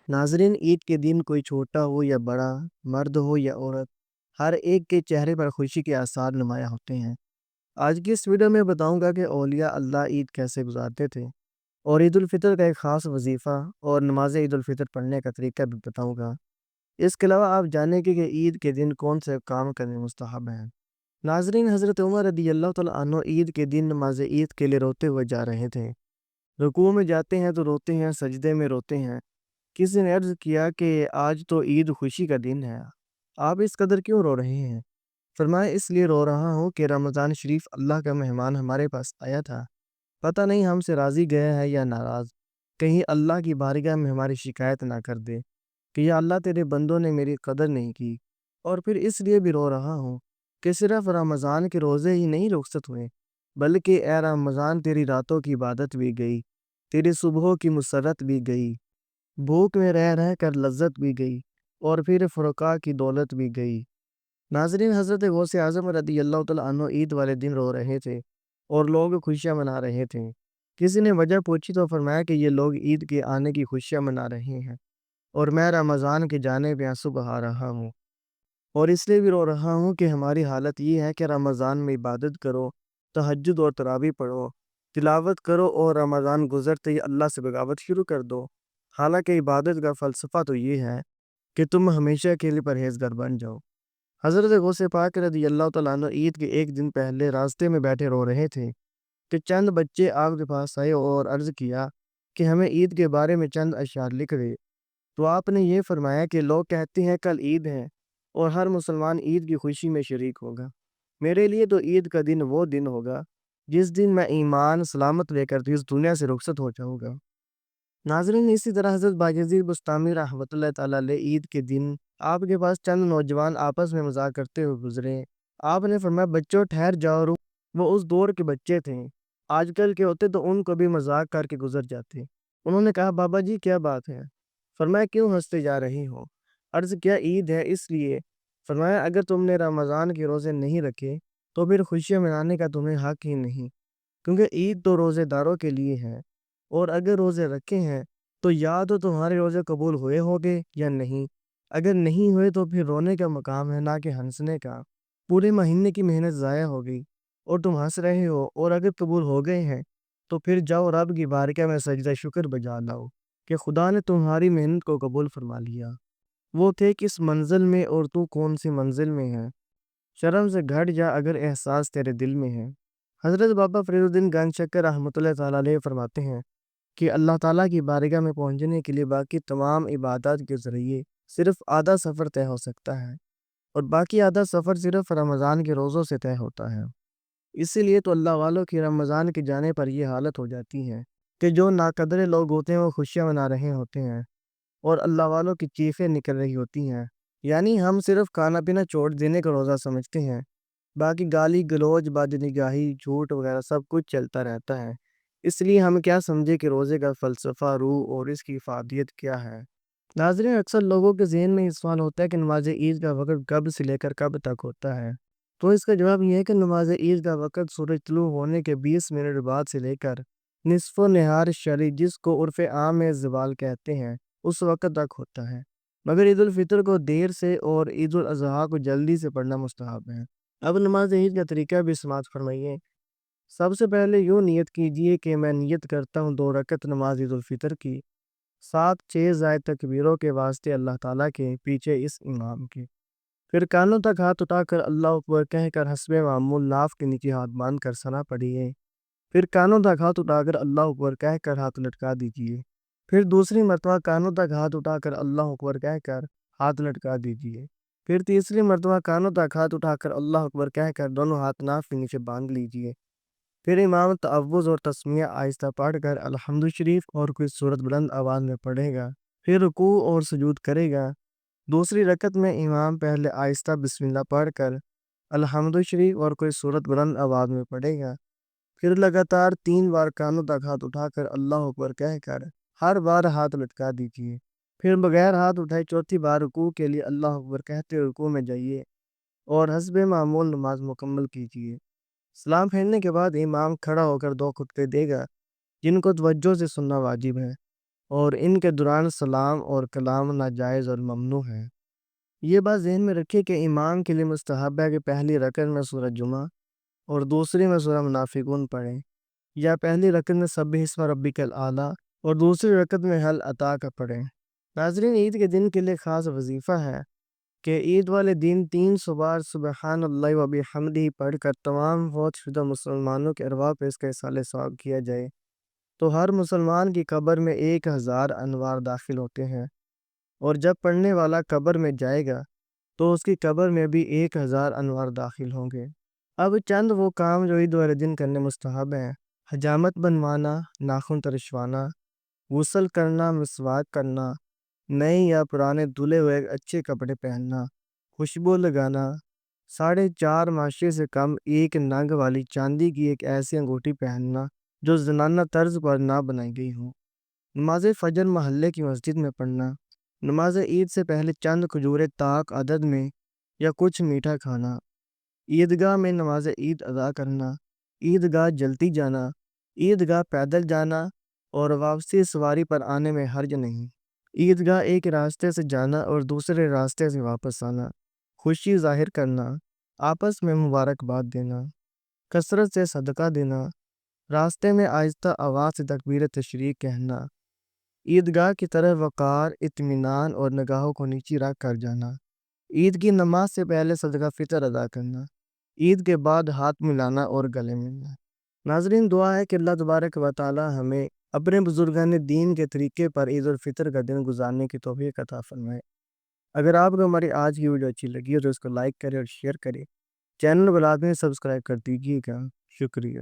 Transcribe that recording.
ناظرین، عید کے دن کوئی چھوٹا ہو یا بڑا، مرد ہو یا عورت، ہر ایک کے چہرے پر خوشی کے آثار نمایاں ہوتے ہیں۔ آج کی اس ویڈیو میں بتاؤں گا کہ اولیاء اللہ عید کیسے گزارتے تھے، اور عید الفطر کا ایک خاص وظیفہ اور نماز عید الفطر پڑھنے کا طریقہ بھی بتاؤں گا۔ اس کے علاوہ آپ جانیں کہ عید کے دن کون سے کام کرنے مستحب ہیں۔ ناظرین، حضرت عمر رضی اللہ تعالیٰ عنہ عید کے دن نماز عید کے لیے روتے ہوئے جا رہے تھے۔ رکوع میں جاتے ہیں تو روتے ہیں، سجدے میں روتے ہیں۔ کسی نے عرض کیا کہ آج تو عید خوشی کا دن ہے، آپ اس قدر کیوں رو رہے ہیں؟ فرمایا، اس لیے رو رہا ہوں کہ رمضان شریف اللہ کا مہمان ہمارے پاس آیا تھا، پتہ نہیں ہم سے راضی گیا ہے یا ناراض، کہیں اللہ کی بارگاہ میں ہماری شکایت نہ کر دے کہ یا اللہ تیرے بندوں نے میری قدر نہیں کی۔ اور پھر اس لیے بھی رو رہا ہوں کہ صرف رمضان کے روزے ہی نہیں رخصت ہوئے، بلکہ اے رمضان تیری راتوں کی عبادت بھی گئی، تیری صبحوں کی مسرت بھی گئی، بھوک میں رہ کر لذت بھی گئی، اور پھر فرقہ کی دولت بھی گئی۔ ناظرین، حضرت غوث اعظم رضی اللہ تعالیٰ عنہ عید والے دن رو رہے تھے اور لوگ خوشیاں منا رہے تھے۔ کسی نے وجہ پوچھی تو فرمایا کہ یہ لوگ عید کے آنے کی خوشیاں منا رہے ہیں، اور میں رمضان کے جانے پہ آنسو بہا رہا ہوں، اور اس لیے بھی رو رہا ہوں کہ ہماری حالت یہ ہے کہ رمضان میں عبادت کرو، تہجد اور تراویح پڑھو، تلاوت کرو، اور رمضان گزرتے ہی اللہ سے بغاوت شروع کر دو۔ حالانکہ عبادت کا فلسفہ تو یہ ہے کہ تم ہمیشہ کے لیے پرہیزگار بن جاؤ۔ حضرت غوث پاک رضی اللہ تعالیٰ عنہ عید کے ایک دن پہلے راستے میں بیٹھے رو رہے تھے کہ چند بچے آپ کے پاس آئے اور عرض کیا کہ ہمیں عید کے بارے میں چند اشعار لکھ دے۔ تو آپ نے یہ فرمایا کہ لوگ کہتے ہیں کل عید ہے اور ہر مسلمان عید کی خوشی میں شریک ہوگا، میرے لیے تو عید کا دن وہ دن ہوگا جس دن میں ایمان سلامت لے کر اس دنیا سے رخصت ہو جاؤں گا۔ ناظرین، اسی طرح حضرت بایزید بستامی رحمۃ اللہ تعالیٰ علیہ عید کے دن آپ کے پاس چند نوجوان آپس میں مذاق کرتے ہوئے گزرے۔ آپ نے فرمایا، بچوں ٹھہر جاؤ، وہ اس دور کے بچے تھے، آج کل کے ہوتے تو ان کو بھی مذاق کر کے گزر جاتے۔ انہوں نے کہا، بابا جی کیا بات ہے؟ فرمایا، کیوں ہنستے جا رہی ہو؟ عرض کیا، عید ہے اس لیے۔ فرمایا، اگر تم نے رمضان کے روزے نہیں رکھے تو پھر خوشیاں منانے کا تمہیں حق ہی نہیں، کیونکہ عید تو روزے داروں کے لیے ہے، اور اگر روزے رکھے ہیں تو یا تو تمہارے روزے قبول ہوئے ہوگے یا نہیں، اگر نہیں ہوئے تو پھر رونے کا مقام ہے نہ کہ ہنسنے کا، پورے مہینے کی محنت ضائع ہو گئی اور تم ہنس رہے ہو، اور اگر قبول ہو گئے ہیں تو پھر جاؤ رب کی بارگاہ میں سجدہ شکر بجا لاؤ کہ خدا نے تمہاری محنت کو قبول فرما لیا۔ وہ تھے کس منزل میں اور تو کون سی منزل میں ہے، شرم سے گھٹ جا اگر احساس تیرے دل میں ہے۔ حضرت بابا فرید الدین گنج شکر رحمۃ اللہ تعالیٰ علیہ فرماتے ہیں کہ اللہ تعالیٰ کی بارگاہ میں پہنچنے کے لیے باقی تمام عبادات کے ذریعے صرف آدھا سفر طے ہو سکتا ہے، اور باقی آدھا سفر صرف رمضان کے روزوں سے طے ہوتا ہے۔ اسی لیے تو اللہ والوں کی رمضان کے جانے پر یہ حالت ہو جاتی ہے کہ جو ناقدر لوگ ہوتے ہیں وہ خوشیاں منا رہے ہوتے ہیں، اور اللہ والوں کی چیخیں نکل رہی ہوتی ہیں۔ یعنی ہم صرف کھانا پینا چھوڑ دینے کا روزہ سمجھتے ہیں، باقی گالی گلوچ بدنگاہی جھوٹ وغیرہ سب کچھ چلتا رہتا ہے۔ اس لیے ہم کیا سمجھے کہ روزے کا فلسفہ، روح اور اس کی افادیت کیا ہے۔ ناظرین، اکثر لوگوں کے ذہن میں یہ سوال ہوتا ہے کہ نماز عید کا وقت کب سے لے کر کب تک ہوتا ہے، تو اس کا جواب یہ ہے کہ نماز عید کا وقت سورج طلوع ہونے کے 20 منٹ بعد سے لے کر نصف و نہار شرعی، جس کو عرف عام میں زوال کہتے ہیں، اس وقت تک ہوتا ہے، مگر عید الفطر کو دیر سے اور عید الاضحیٰ کو جلدی سے پڑھنا مستحب ہے۔ اب نماز عید کا طریقہ بھی سماعت فرمائیے۔ سب سے پہلے یوں نیت کیجئے کہ میں نیت کرتا ہوں 2 رکعت نماز عید الفطر کی، 7-6 زائد تکبیروں کے واسطے اللہ تعالیٰ کے، پیچھے اس امام کے۔ پھر کانوں تک ہاتھ اٹھا کر اللہ اکبر کہہ کر حسب معمول ناف کے نیچے ہاتھ باندھ کر ثنا پڑھیے۔ پھر کانوں تک ہاتھ اٹھا کر اللہ اکبر کہہ کر ہاتھ لٹکا دیجئے۔ پھر دوسری مرتبہ کانوں تک ہاتھ اٹھا کر اللہ اکبر کہہ کر ہاتھ لٹکا دیجئے۔ پھر تیسری مرتبہ کانوں تک ہاتھ اٹھا کر اللہ اکبر کہہ کر دونوں ہاتھ ناف کے نیچے باندھ لیجئے۔ پھر امام تعوذ اور تسمیہ آہستہ پڑھ کر الحمد شریف اور کوئی سورت بلند آواز میں پڑھے گا، پھر رکوع اور سجود کرے گا۔ دوسری رکعت میں امام پہلے آہستہ بسم اللہ پڑھ کر الحمد شریف اور کوئی سورت بلند آواز میں پڑھے گا، پھر لگاتار 3 بار کانوں تک ہاتھ اٹھا کر اللہ اکبر کہہ کر ہر بار ہاتھ لٹکا دیجئے۔ پھر بغیر ہاتھ اٹھائے چوتھی بار رکوع کے لیے اللہ اکبر کہتے رکوع میں جائیے اور حسب معمول نماز مکمل کیجئے۔ سلام پھیرنے کے بعد امام کھڑا ہو کر 2 خطبے دے گا جن کو توجہ سے سننا واجب ہے، اور ان کے دوران سلام اور کلام ناجائز اور ممنوع ہے۔ یہ بات ذہن میں رکھیں کہ امام کے لیے مستحب ہے کہ پہلی رکعت میں سورہ جمعہ اور دوسری میں سورہ منافقون پڑھیں، یا پہلی رکعت میں سبح اسم ربک الاعلیٰ اور دوسری رکعت میں حل عطا کا پڑھیں۔ ناظرین، عید کے دن کے لیے خاص وظیفہ ہے کہ عید والے دن 300 بار سبحان اللہ و بحمدہ پڑھ کر تمام فوت شدہ مسلمانوں کے ارواح پہ اس کا ایصال ثواب کیا جائے، تو ہر مسلمان کی قبر میں 1000 انوار داخل ہوتے ہیں، اور جب پڑھنے والا قبر میں جائے گا تو اس کی قبر میں بھی 1000 انوار داخل ہوں گے۔ اب چند وہ کام جو عید والے دن کرنے مستحب ہیں: حجامت بنوانا، ناخن ترشوانا، غسل کرنا، مسواک کرنا، نئے یا پرانے دھلے ہوئے اچھے کپڑے پہننا، خوشبو لگانا، 4.5 ماشے سے کم ایک نگ والی چاندی کی ایک ایسی انگوٹھی پہننا جو زنانہ طرز پر نہ بنائی گئی ہو، نماز فجر محلے کی مسجد میں پڑھنا، نماز عید سے پہلے چند کھجوریں طاق عدد میں یا کچھ میٹھا کھانا، عیدگاہ میں نماز عید ادا کرنا، عیدگاہ جلتی جانا، عیدگاہ پیدل جانا اور واپسی سواری پر آنے میں حرج نہیں، عیدگاہ ایک راستے سے جانا اور دوسرے راستے سے واپس آنا، خوشی ظاہر کرنا، آپس میں مبارکباد دینا، کثرت سے صدقہ دینا، راستے میں آہستہ آواز سے تکبیر تشریق کہنا، عیدگاہ کی طرف وقار، اطمینان اور نگاہوں کو نیچی رکھ کر جانا، عید کی نماز سے پہلے صدقہ فطر ادا کرنا، عید کے بعد ہاتھ ملانا اور گلے ملنا۔ ناظرین، دعا ہے کہ اللہ تبارک و تعالی ہمیں اپنے بزرگان دین کے طریقے پر عید الفطر کا دن گزارنے کی توفیق عطا فرمائے۔ اگر آپ کو ہماری آج کی ویڈیو اچھی لگی ہو تو اس کو لائک کریں اور شیئر کریں، چینل کو لازمی سبسکرائب کر دیجیے گا۔ شکریہ۔